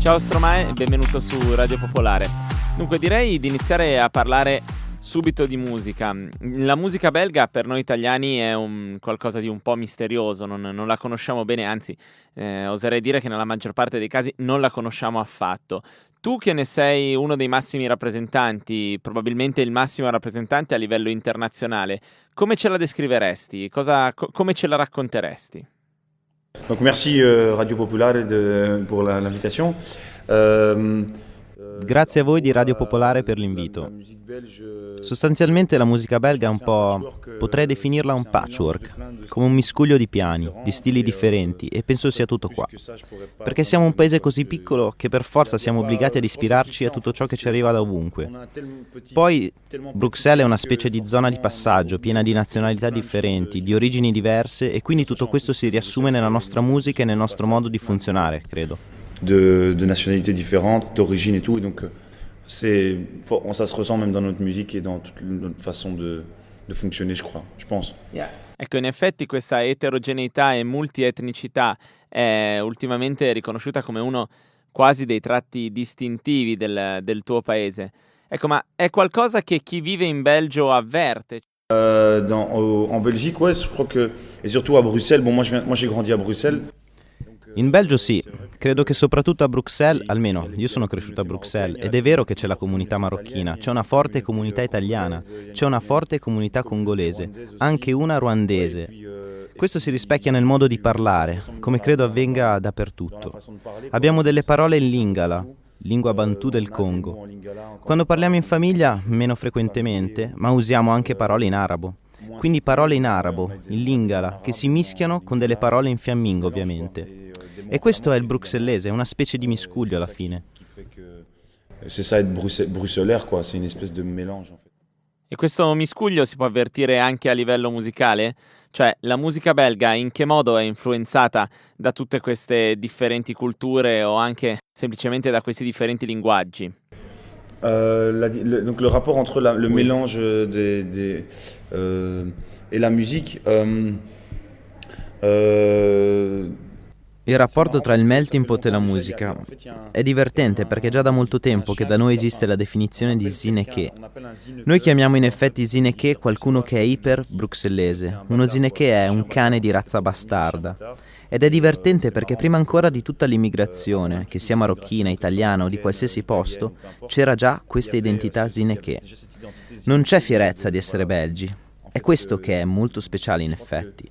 Ciao Stromae e benvenuto su Radio Popolare. Dunque direi di iniziare a parlare subito di musica. La musica belga per noi italiani è qualcosa di un po' misterioso, non la conosciamo bene, anzi oserei dire che nella maggior parte dei casi non la conosciamo affatto. Tu che ne sei uno dei massimi rappresentanti, probabilmente il massimo rappresentante a livello internazionale, come ce la descriveresti? Come ce la racconteresti? Donc merci Radio Popolare pour l'invitation. Grazie a voi di Radio Popolare per l'invito. Sostanzialmente la musica belga è un po', potrei definirla un patchwork, come un miscuglio di piani, di stili differenti, e penso sia tutto qua. Perché siamo un paese così piccolo che per forza siamo obbligati ad ispirarci a tutto ciò che ci arriva da ovunque. Poi Bruxelles è una specie di zona di passaggio, piena di nazionalità differenti, di origini diverse, e quindi tutto questo si riassume nella nostra musica e nel nostro modo di funzionare, credo. De nationalités différentes, d'origine et tout, et donc ça se ressent même dans notre musique et dans toute notre façon de fonctionner, je pense. Ecco, in effetti questa eterogeneità e multietnicità è ultimamente riconosciuta come uno quasi dei tratti distintivi del tuo paese. Ecco, ma è qualcosa che chi vive in Belgio avverte? En Belgique, ouais, je crois que, et surtout à Bruxelles, bon, moi j'ai grandi à Bruxelles. In Belgio sì, credo che soprattutto a Bruxelles, almeno io sono cresciuto a Bruxelles, ed è vero che c'è la comunità marocchina, c'è una forte comunità italiana, c'è una forte comunità congolese, anche una ruandese. Questo si rispecchia nel modo di parlare, come credo avvenga dappertutto. Abbiamo delle parole in lingala, lingua bantu del Congo. Quando parliamo in famiglia, meno frequentemente, ma usiamo anche parole in arabo. Quindi parole in arabo, in lingala, che si mischiano con delle parole in fiammingo ovviamente. E questo è il bruxellese, è una specie di miscuglio alla fine. C'est ça être bruxellaire, quoi, c'est une espèce de mélange en fait. E questo miscuglio si può avvertire anche a livello musicale? Cioè, la musica belga in che modo è influenzata da tutte queste differenti culture o anche semplicemente da questi differenti linguaggi? Donc le rapport entre le mélange et la musique. Il rapporto tra il melting pot e la musica è divertente perché già da molto tempo che da noi esiste la definizione di zineke. Noi chiamiamo in effetti zineke qualcuno che è iper bruxellese. Uno zineke è un cane di razza bastarda. Ed è divertente perché prima ancora di tutta l'immigrazione, che sia marocchina, italiana o di qualsiasi posto, c'era già questa identità zineke. Non c'è fierezza di essere belgi. È questo che è molto speciale in effetti.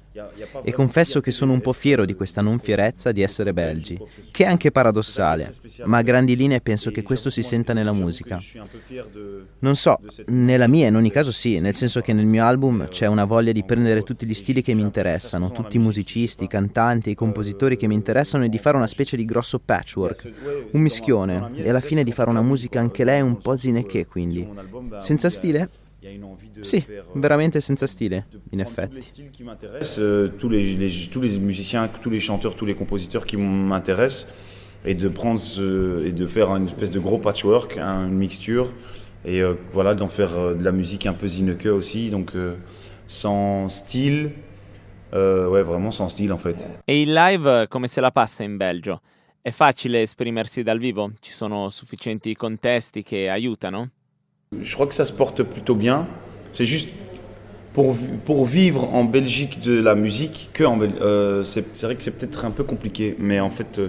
E confesso che sono un po' fiero di questa non fierezza di essere belgi, che è anche paradossale, ma a grandi linee penso che questo si senta nella musica. Non so, nella mia in ogni caso sì, nel senso che nel mio album c'è una voglia di prendere tutti gli stili che mi interessano, tutti i musicisti, i cantanti, i compositori che mi interessano e di fare una specie di grosso patchwork, un mischione, e alla fine di fare una musica anche lei un po' zineke, quindi. Senza stile? Sì, veramente senza stile, in effetti. Tous les musiciens, tous les chanteurs, tous les compositeurs qui m'intéressent, et de prendre et de faire une espèce de gros patchwork, une mixture, et voilà, d'en faire de la musique un peu zineke aussi, donc sans style, ouais, vraiment sans style en fait. E il live come se la passa in Belgio? È facile esprimersi dal vivo? Ci sono sufficienti contesti che aiutano? Je crois que ça se porte plutôt bien. C'est juste pour vivre en Belgique de la musique c'est vrai que c'est peut-être un peu compliqué, mais en fait.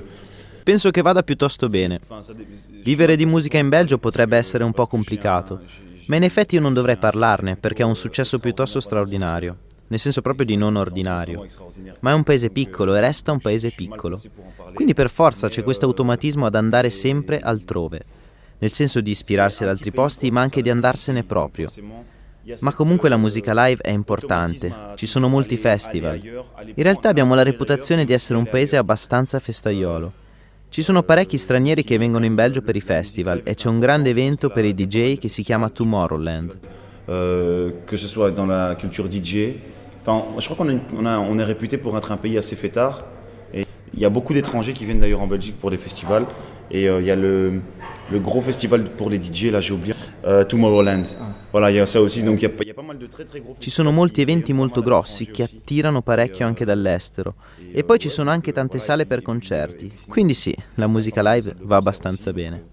Penso che vada piuttosto bene. Vivere di musica in Belgio potrebbe essere un po' complicato, ma in effetti io non dovrei parlarne perché ha un successo piuttosto straordinario, nel senso proprio di non ordinario. Ma è un paese piccolo e resta un paese piccolo. Quindi per forza c'è questo automatismo ad andare sempre altrove. Nel senso di ispirarsi ad altri posti, ma anche di andarsene proprio. Ma comunque la musica live è importante, ci sono molti festival. In realtà abbiamo la reputazione di essere un paese abbastanza festaiolo. Ci sono parecchi stranieri che vengono in Belgio per i festival e c'è un grande evento per i DJ che si chiama Tomorrowland. Que ce soit dans la culture DJ, enfin, je crois qu'on est réputé pour être un pays assez fêtard. Et il y a beaucoup d'étrangers qui viennent d'ailleurs en Belgique pour des festivals. Et il y a le gros festival pour les DJ, là j'ai oublié. Tomorrowland. Voilà, il y a ça aussi, donc il y a pas mal de très très gros. Ci sono molti eventi molto grossi che attirano parecchio anche dall'estero. E poi ci sono anche tante sale per concerti. Quindi sì, la musica live va abbastanza bene.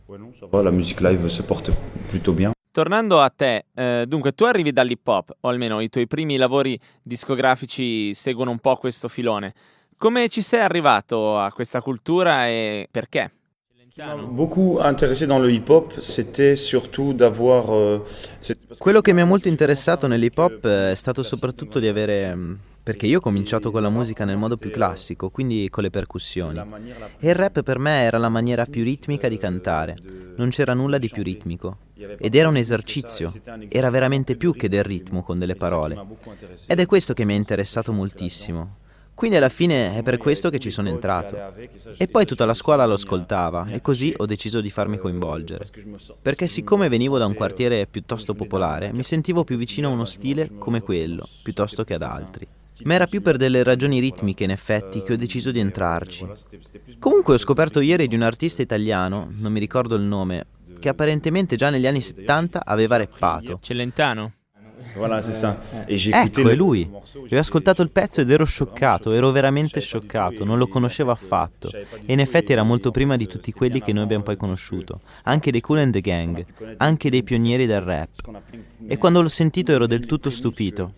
Ouais, non, ça va, la musique live se porte plutôt bien. Tornando a te, dunque tu arrivi dall'hip hop, o almeno i tuoi primi lavori discografici seguono un po' questo filone. Come ci sei arrivato a questa cultura e perché? Beaucoup intéressé dans le hip-hop, c'était surtout d'avoir. Quello che mi ha molto interessato nell'hip hop è stato soprattutto di avere... perché io ho cominciato con la musica nel modo più classico, quindi con le percussioni. E il rap per me era la maniera più ritmica di cantare. Non c'era nulla di più ritmico. Ed era un esercizio. Era veramente più che del ritmo con delle parole. Ed è questo che mi ha interessato moltissimo. Quindi alla fine è per questo che ci sono entrato. E poi tutta la scuola lo ascoltava e così ho deciso di farmi coinvolgere. Perché siccome venivo da un quartiere piuttosto popolare, mi sentivo più vicino a uno stile come quello, piuttosto che ad altri. Ma era più per delle ragioni ritmiche in effetti che ho deciso di entrarci. Comunque ho scoperto ieri di un artista italiano, non mi ricordo il nome, che apparentemente già negli anni 70 aveva rappato. Celentano? Voilà, c'est ça. Et j'ai écouté Ecco, è lui. Io ho ascoltato il pezzo ed ero scioccato, ero veramente scioccato, non lo conoscevo affatto. E in effetti era molto prima di tutti quelli che noi abbiamo poi conosciuto, anche dei Kool and the Gang, anche dei pionieri del rap. E quando l'ho sentito ero del tutto stupito.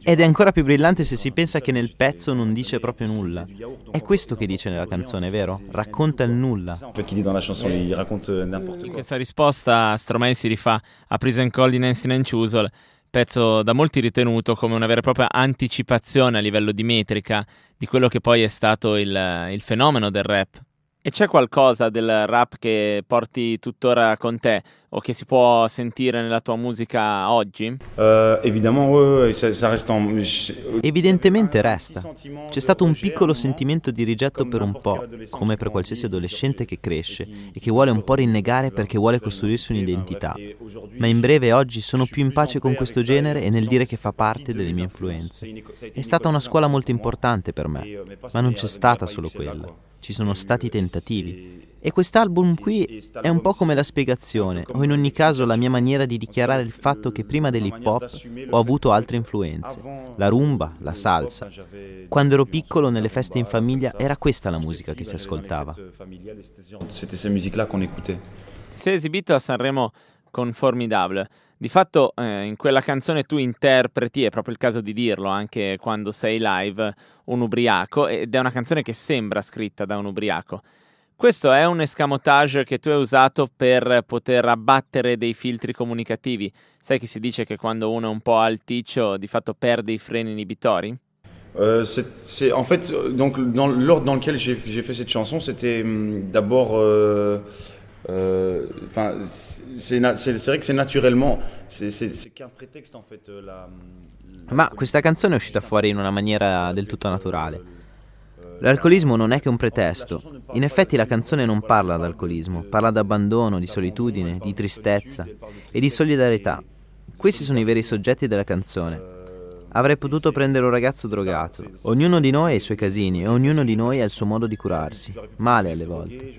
Ed è ancora più brillante se si pensa che nel pezzo non dice proprio nulla. È questo che dice nella canzone, vero? Racconta il nulla. En fait, qu'il dit dans la chanson, il raconte n'importe In quoi. questa risposta Stromae si rifà a Prison Call di Nancy Nanchusol, pezzo da molti ritenuto come una vera e propria anticipazione a livello di metrica di quello che poi è stato il fenomeno del rap. E c'è qualcosa del rap che porti tuttora con te o che si può sentire nella tua musica oggi? Évidemment, ouais, ça reste en. Evidentemente resta. C'è stato un piccolo sentimento di rigetto per un po', come per qualsiasi adolescente che cresce e che vuole un po' rinnegare perché vuole costruirsi un'identità. Ma in breve oggi sono più in pace con questo genere e nel dire che fa parte delle mie influenze. È stata una scuola molto importante per me, ma non c'è stata solo quella. Ci sono stati tentativi. E quest'album qui è un po' come la spiegazione, o in ogni caso la mia maniera di dichiarare il fatto che prima dell'hip hop ho avuto altre influenze. La rumba, la salsa. Quando ero piccolo nelle feste in famiglia era questa la musica che si ascoltava. C'était ces musiques-là qu'on écoutait. Si è esibito a Sanremo con Formidable. Di fatto in quella canzone tu interpreti, è proprio il caso di dirlo, anche quando sei live, un ubriaco, ed è una canzone che sembra scritta da un ubriaco. Questo è un escamotage che tu hai usato per poter abbattere dei filtri comunicativi. Sai che si dice che quando uno è un po' alticcio, di fatto perde i freni inibitori? En fait, donc, dans l'ordre dans lequel j'ai fait cette chanson, c'était d'abord. Enfin, c'est vrai que c'est naturellement. C'est qu'un prétexte en fait. Ma questa canzone è uscita fuori in una maniera del tutto naturale. L'alcolismo non è che un pretesto. In effetti la canzone non parla d'alcolismo, parla d'abbandono, di solitudine, di tristezza e di solidarietà. Questi sono i veri soggetti della canzone. Avrei potuto prendere un ragazzo drogato. Ognuno di noi ha i suoi casini e ognuno di noi ha il suo modo di curarsi, male alle volte.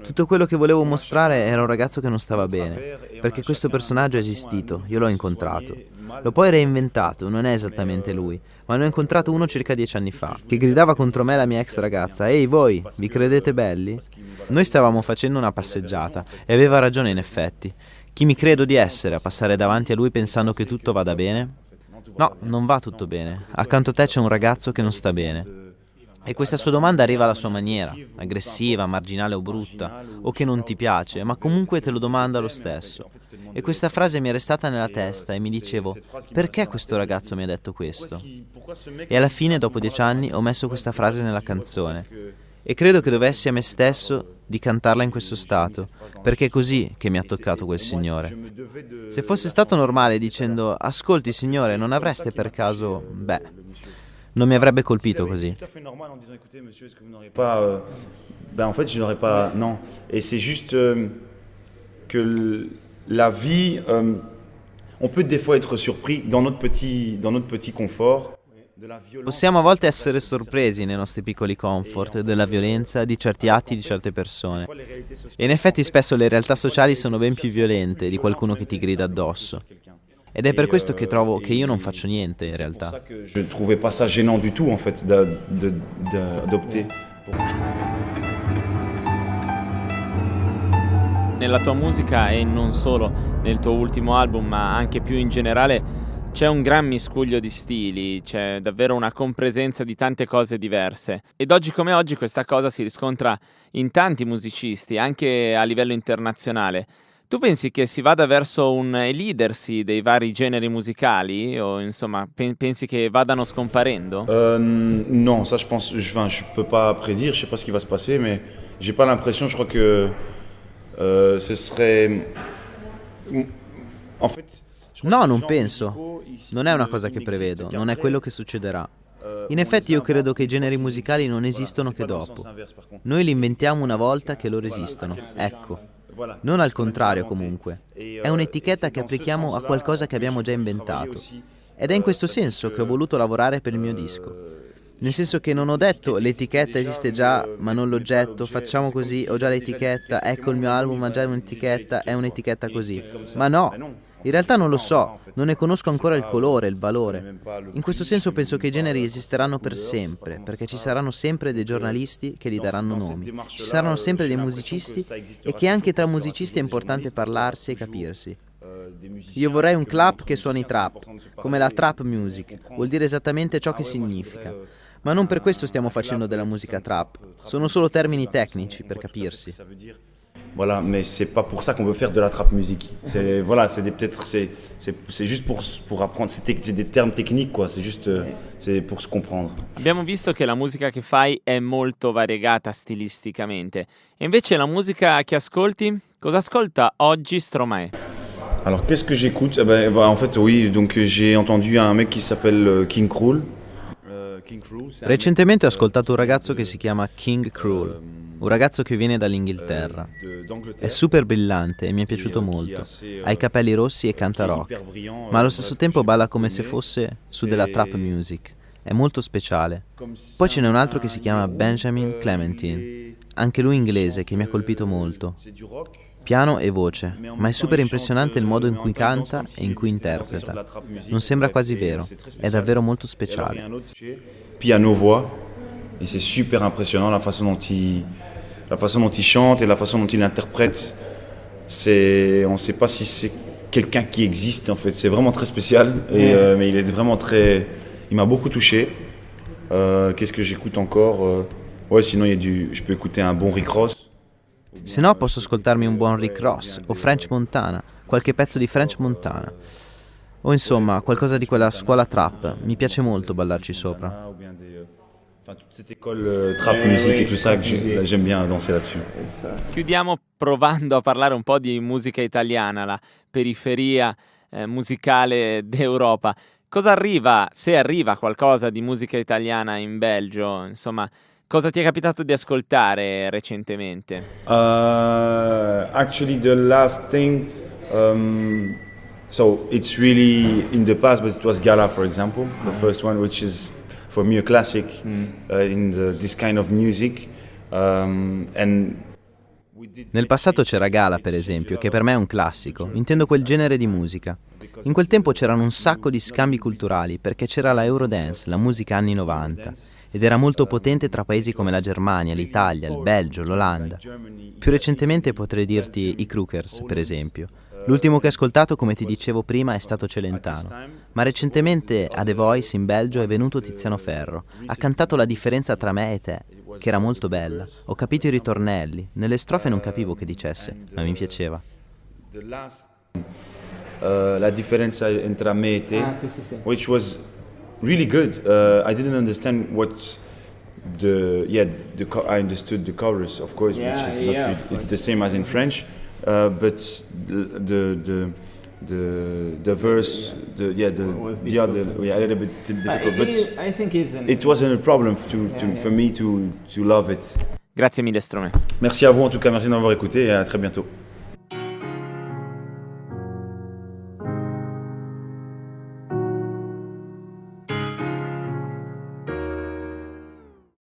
Tutto quello che volevo mostrare era un ragazzo che non stava bene, perché questo personaggio è esistito, io l'ho incontrato. L'ho poi reinventato, non è esattamente lui, ma ne ho incontrato uno circa 10 anni fa, che gridava contro me la mia ex ragazza: «Ehi voi, vi credete belli?» Noi stavamo facendo una passeggiata, e aveva ragione in effetti. Chi mi credo di essere a passare davanti a lui pensando che tutto vada bene? No, non va tutto bene. Accanto a te c'è un ragazzo che non sta bene. E questa sua domanda arriva alla sua maniera, aggressiva, marginale o brutta, o che non ti piace, ma comunque te lo domanda lo stesso. E questa frase mi è restata nella testa e mi dicevo: perché questo ragazzo mi ha detto questo? E alla fine, dopo 10 anni, ho messo questa frase nella canzone. E credo che dovessi a me stesso di cantarla in questo stato, perché è così che mi ha toccato quel signore. Se fosse stato normale dicendo: ascolti signore, non avreste per caso... non mi avrebbe colpito così. Tout à fait normal en disant écoutez monsieur, est-ce que vous n'aurez pas en fait je n'aurais pas non et c'est juste que la vie on peut des fois être surpris dans notre petit confort Possiamo a volte essere sorpresi nei nostri piccoli comfort della violenza di certi atti di certe persone. E in effetti spesso le realtà sociali sono ben più violente di qualcuno che ti grida addosso. Ed è per questo che trovo che io non faccio niente in realtà. Je trouvais pas ça gênant du tout en fait d'opter. Nella tua musica e non solo nel tuo ultimo album, ma anche più in generale, c'è un gran miscuglio di stili, c'è davvero una compresenza di tante cose diverse. Ed oggi come oggi questa cosa si riscontra in tanti musicisti, anche a livello internazionale. Tu pensi che si vada verso un elidersi dei vari generi musicali o insomma pensi che vadano scomparendo? Non, ça je pense, je peux pas prédire, je sais pas ce qui va se passer, mais j'ai pas l'impression, je crois que ce serait en fait. No, non penso. Non è una cosa che prevedo, non è quello che succederà. In effetti io credo che i generi musicali non esistono che dopo. Noi li inventiamo una volta che loro esistono, ecco. Non al contrario comunque. È un'etichetta che applichiamo a qualcosa che abbiamo già inventato. Ed è in questo senso che ho voluto lavorare per il mio disco. Nel senso che non ho detto l'etichetta esiste già ma non l'oggetto, facciamo così, ho già l'etichetta, ecco il mio album ha già un'etichetta, è un'etichetta così. Ma no! In realtà non lo so, non ne conosco ancora il colore, il valore. In questo senso penso che i generi esisteranno per sempre, perché ci saranno sempre dei giornalisti che gli daranno nomi, ci saranno sempre dei musicisti e che anche tra musicisti è importante parlarsi e capirsi. Io vorrei un club che suoni trap, come la trap music, vuol dire esattamente ciò che significa. Ma non per questo stiamo facendo della musica trap, sono solo termini tecnici per capirsi. Voilà, mais c'est pas pour ça qu'on veut faire de la trap musique. C'est voilà, c'est juste pour apprendre, c'est des termes techniques quoi, c'est juste c'est pour se comprendre. Abbiamo visto che la musica che fai è molto variegata stilisticamente. E invece la musica che ascolti, cosa ascolta oggi Stromae? Alors qu'est-ce que j'écoute? En fait oui, donc j'ai entendu un mec qui s'appelle King Krul. Recentemente ho ascoltato un ragazzo che si chiama King Krul, un ragazzo che viene dall'Inghilterra. È super brillante e mi è piaciuto molto. Ha i capelli rossi e canta rock, ma allo stesso tempo balla come se fosse su della trap music. È molto speciale. Poi ce n'è un altro che si chiama Benjamin Clementine, anche lui inglese, che mi ha colpito molto. Piano e voce, ma è super impressionante il modo in cui canta e in cui interpreta. Non sembra quasi vero, è davvero molto speciale. Piano voix, et c'est super impressionnant la façon dont il chante et la façon dont il interprète. On ne sait pas si c'est quelqu'un qui existe en fait, c'est vraiment très spécial, mais il est vraiment il m'a beaucoup touché. Qu'est-ce que j'écoute encore? Ouais, sinon je peux écouter un bon Rick Ross. Se no posso ascoltarmi un buon Rick Ross o French Montana, qualche pezzo di French Montana. O insomma, qualcosa di quella scuola trap. Mi piace molto ballarci sopra. Toute cette école trap musique et tout ça, j'aime bien danser là-dessus. Chiudiamo provando a parlare un po' di musica italiana, la periferia musicale d'Europa. Cosa arriva, se arriva qualcosa di musica italiana in Belgio, insomma... Cosa ti è capitato di ascoltare recentemente? Actually, the last thing, so it's really in the past, but it was Gala, for example, the first one, which is for me a classic in this kind of music. Nel passato c'era Gala, per esempio, che per me è un classico, intendo quel genere di musica. In quel tempo c'erano un sacco di scambi culturali, perché c'era la Eurodance, la musica anni 90. Ed era molto potente tra paesi come la Germania, l'Italia, il Belgio, l'Olanda. Più recentemente potrei dirti i Crookers, per esempio. L'ultimo che ho ascoltato, come ti dicevo prima, è stato Celentano. Ma recentemente a The Voice in Belgio è venuto Tiziano Ferro. Ha cantato La differenza tra me e te, che era molto bella. Ho capito i ritornelli. Nelle strofe non capivo che dicesse, ma mi piaceva. La differenza tra me e te, sì. which was really good. I didn't understand what I understood the chorus, of course, which is not really, it's the same as in French, but the verse, a little bit difficult. But I think it wasn't a problem for me to love it. Grazie mille Stromae. Merci à vous en tout cas, merci de m'avoir écouté et à très bientôt.